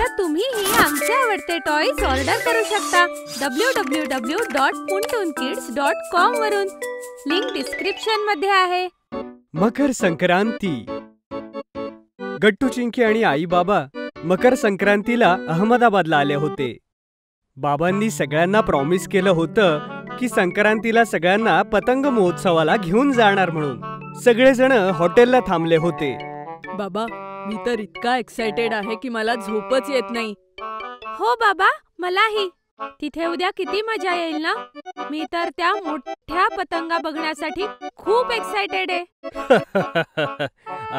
आता तुम्हीही आमचे आवडते टॉयज ऑर्डर करू शकता www.puntoonkids.com वरून. लिंक डिस्क्रिप्शन मध्ये आहे. मकर संक्रांती. गट्टू चिंकी आणि आई बाबा मकर संक्रांतीला अहमदाबादला आले होते. बाबांनी सगळ्यांना प्रॉमिस केलं होतं की संक्रांतीला सगळ्यांना पतंग महोत्सवाला घेऊन जाणार म्हणून. सगळेजण हॉटेलला थांबले होते. बाबा, मी तर इतका एक्साइटेड आहे की मला झोपच येत नाही. हो बाबा, मलाही. तिथे उद्या किती मजा येईल ना. मी तर त्या मोठ्या पतंगा बघण्यासाठी खूप एक्साइटेड आहे.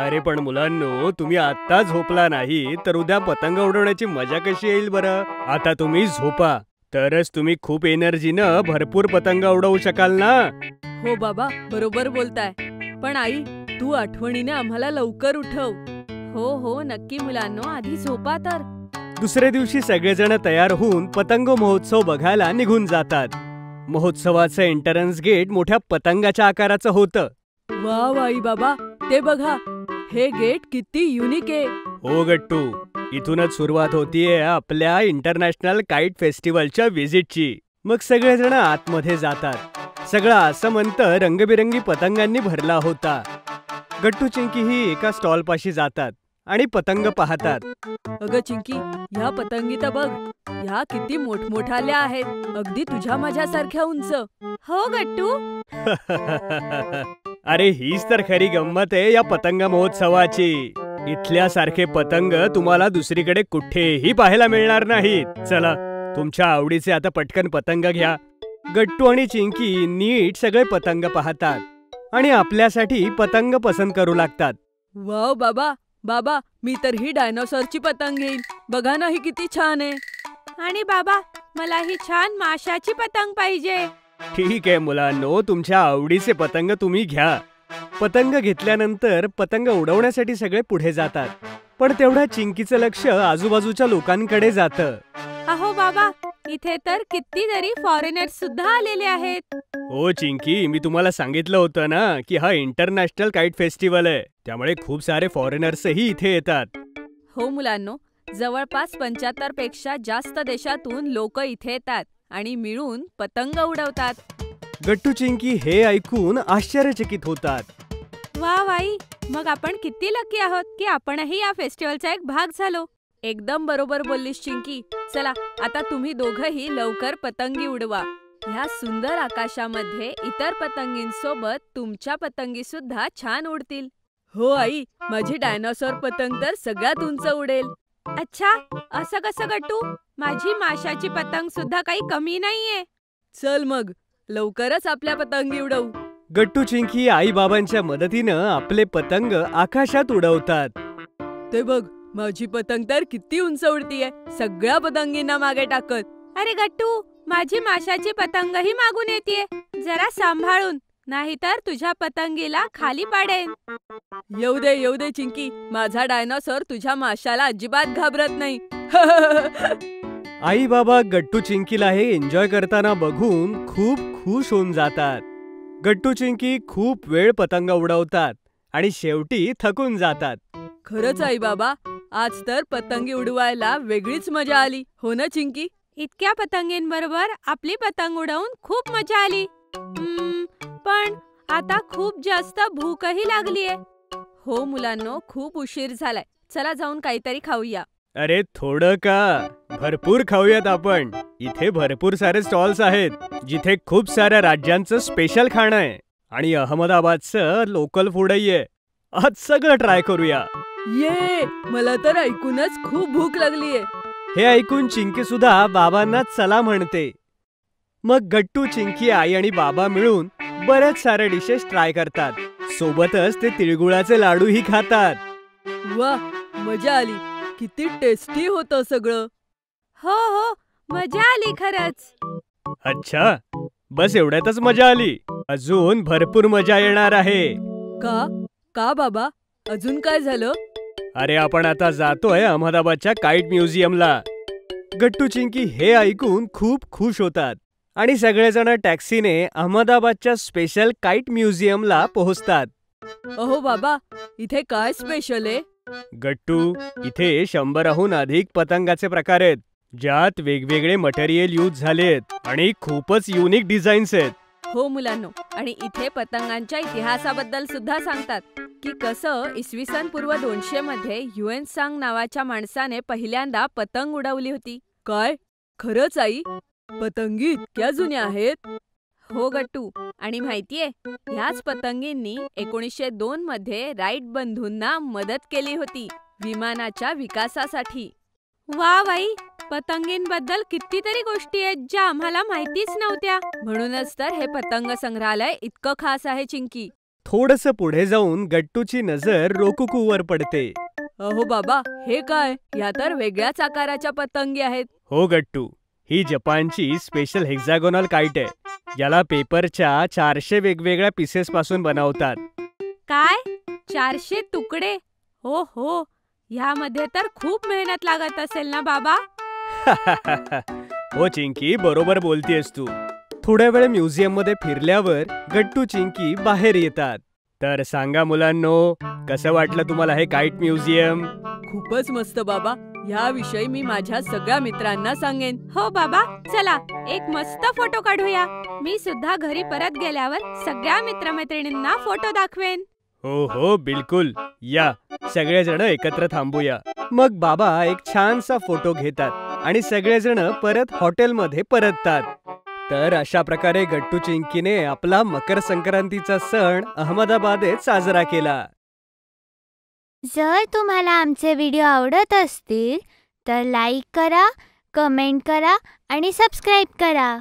अरे पण मुलांनो, तुम्ही आता झोपला नाही तर उद्या पतंग उडवण्याची मजा कशी येईल बरं. आता तुम्ही झोपा, तरच तुम्ही खूप एनर्जीनं भरपूर पतंग उडवू शकाल ना. हो बाबा, बरोबर बोलताय. पण आई, तू आठवणीने आम्हाला लवकर उठव. हो हो नक्की मुलांनो, आधी झोपा तर. दुसऱ्या दिवशी सगळेजण तयार होऊन पतंग महोत्सव बघायला निघून जातात. महोत्सवाचं एंट्रन्स गेट मोठ्या पतंगाच्या आकाराचं होतं. वाव आई बाबा, ते बघा, हे गेट किती युनिक आहे. हो गट्टू, इथूनच सुरुवात होतीये आपल्या इंटरनॅशनल काईट फेस्टिवलच्या व्हिजिटची. मग सगळेजण आतमध्ये जातात. सगळं आसमंत रंगबिरंगी पतंगांनी भरला होता. गट्टू चिंकीही एका स्टॉल पाशी जातात आणि पतंग पाहतात. अगं चिंकी, ह्या पतंगी तर बघ, ह्या किती मोठमोठाल्या आहेत, अगदी तुझ्या माझ्यासारख्या उंच. हो गट्टू. अरे हीच तर खरी गंमत आहे या पतंग महोत्सवाची. इथल्या सारखे पतंग तुम्हाला दुसरीकडे कुठेही पाहायला मिळणार नाहीत. चला, तुमच्या आवडीचे आता पटकन पतंग घ्या. गट्टू आणि चिंकी नीट सगळे पतंग पाहतात आणि आपल्यासाठी पतंग पसंत करू लागतात. वाव बाबा, बाबा, मी तर ही डायनोसॉरची पतंग घेईन. बघा ना, ही किती छान आहे. आणि बाबा, मला ही छान माशाची पतंग पाहिजे. ठीक आहे मुलांनो, तुमच्या आवडीचे पतंग तुम्ही घ्या. पतंग घेतल्यानंतर पतंग उडवण्यासाठी सगळे पुढे जातात. पण तेवढा चिंकीचं लक्ष आजूबाजूच्या लोकांकडे जातं. अहो बाबा, इथे तर कितीतरी फॉरेनर्स सुद्धा आलेले आहेत. हो चिंकी, मी तुम्हाला सांगितलं होतं ना की हा इंटरनॅशनल काईट फेस्टिवल आहे, त्यामुळे खूप सारे फॉरेनर्सही इथे येतात. हो मुलांनो, जवळपास 75 पेक्षा जास्त देशातून लोक इथे येतात आणि मिळून पतंग उडवतात. गट्टू चिंकी हे ऐकून आश्चर्यचकित होतात. वा वाई, मग आपण किती लकी आहोत की आपणही या फेस्टिवलचा एक भाग झालो. एकदम बरोबर बोललीस चिंकी. चला, आता तुम्ही दोघंही लवकर पतंगी उडवा. ह्या सुंदर आकाशामध्ये इतर पतंगींसोबत तुमच्या पतंगी सुद्धा छान उडतील. हो आई, माझी डायनोसॉर पतंग तर सगळ्यात उंच उडेल. अच्छा, असं कसं गट्टू? माझी माशाची पतंग सुद्धा काही कमी नाहीये. चल मग, लवकरच आपल्या पतंगी उडवू. गट्टू चिंकी आई बाबांच्या मदतीनं आपले पतंग आकाशात उडवतात. ते बघ, माझी पतंग तर किती उंच उडतीये, सगळ्या पतंगींना मागे टाकत. अरे गट्टू, माझी माशाची पतंगही मागून येतेय. जरा सांभाळून, नाहीतर तुझ्या पतंगीला खाली पाडेन. येऊ दे चिंकी, माझा डायनोसॉर तुझ्या माशाला अजिबात घाबरत नाही. आई बाबा गट्टू चिंकीला हे एन्जॉय करताना बघून खूप खुश होऊन जातात. गट्टू चिंकी खूप वेळ पतंग उडवतात आणि शेवटी थकून जातात. खरंच आई बाबा, आज तर पतंगी उडवायला वेगळीच मजा आली. हो ना चिंकी? इतक्या पतंगींबरोबर आपली पतंग उडवून खूप मजा आली. पण आता खूप जास्त भूकही लागलीये. हो मुलांनो, खूप उशीर झालाय. चला जाऊन काहीतरी खाऊया. अरे थोडं का, भरपूर खाऊयात आपण. इथे भरपूर सारे स्टॉल्स आहेत जिथे खूप साऱ्या राज्यांचं स्पेशल खाणं आहे आणि अहमदाबादचं लोकल फूडही आहे. आज सगळं ट्राय करूया. ये, मला तर ऐकूनच खूप भूक लागलीये. हे ऐकून चिंकी सुद्धा बाबांना चला म्हणते. मग गट्टू, चिंकी, आई आणि बाबा मिळून बरेच सारे डिशेस ट्राय करतात. सोबतच ते तिळगुळाचे लाडूही खातात. वा, मजा आली. किती टेस्टी होतं सगळं. हो हो, मजा आली खरंच. अच्छा, बस एवढ्यातच मजा आली? अजून भरपूर मजा येणार आहे. का बाबा, अजून काय झालं? अरे आपण आता जातोय अहमदाबादच्या काईट म्युझियमला. गट्टू चिंकी हे ऐकून खूप खुश होतात आणि सगळेजण टॅक्सीने अहमदाबादच्या स्पेशल काईट म्युझियमला पोहोचतात. अहो बाबा, इथे काय स्पेशल आहे? गट्टू, इथे 100हून अधिक पतंगाचे प्रकार आहेत, ज्यात वेगवेगळे मटेरियल यूज झालेत आणि खूपच युनिक डिझाईन्स आहेत. हो मुलांनो, आणि इथे पतंगांच्या इतिहासाबद्दल सुद्धा सांगतात की कसं इसवी सन पूर्व 200 मध्ये युएन सांग नावाच्या माणसाने पहिल्यांदा पतंग उडवली होती. काय खरंच आई? पतंगी इतक्या जुन्या आहेत? हो गट्टू, आणि माहितीये, ह्याच पतंगींनी 1902 मध्ये राईट बंधूंना मदत केली होती विमानाच्या विकासासाठी. वा बाई, पतंगींबद्दल कितीतरी गोष्टी आहेत ज्या आम्हाला माहितीच नव्हत्या. म्हणूनच तर हे पतंग संग्रहालय इतकं खास आहे चिंकी. थोडंसं पुढे जाऊन गट्टूची नजर रोकुकूवर पडते. अहो बाबा, हे काय? या तर वेगळ्याच आकाराच्या पतंगी आहेत. हो गट्टू, ही जपानची स्पेशल हेक्सागोनल काईट आहे. याला पेपरच्या 400 वेगवेगळ्या पीसेस पासून बनवतात. काय 400 तुकडे? हो हो, ह्यामध्ये तर खूप मेहनत लागत असेल ना बाबा? हो चिंकी, बरोबर बोलतेस तू. थोड्या वेळ म्युझियम मध्ये फिरल्यावर गट्टू चिंकी बाहेर येतात. तर सांगा मुलांनो, कसं वाटलं तुम्हाला हे काईट म्युझियम? खूपच मस्त बाबा. याविषयी मी माझ्या सगळ्या मित्रांना सांगेन. हो बाबा, चला एक मस्त फोटो काढूया. मी सुद्धा घरी परत गेल्यावर सगळ्या मित्रमैत्रिणींना फोटो दाखवेन. हो हो, बिलकुल. या सगळेजण एकत्र थांबूया. मग बाबा एक छानसा फोटो घेतात आणि सगळेजण परत हॉटेलमध्ये परततात. तर अशा प्रकारे गट्टू चिंकीने आपला मकर संक्रांतीचा सण अहमदाबादेत साजरा केला. जर तुम्हाला आमचे व्हिडिओ आवडत असतील तर लाईक करा, कमेंट करा आणि सबस्क्राईब करा.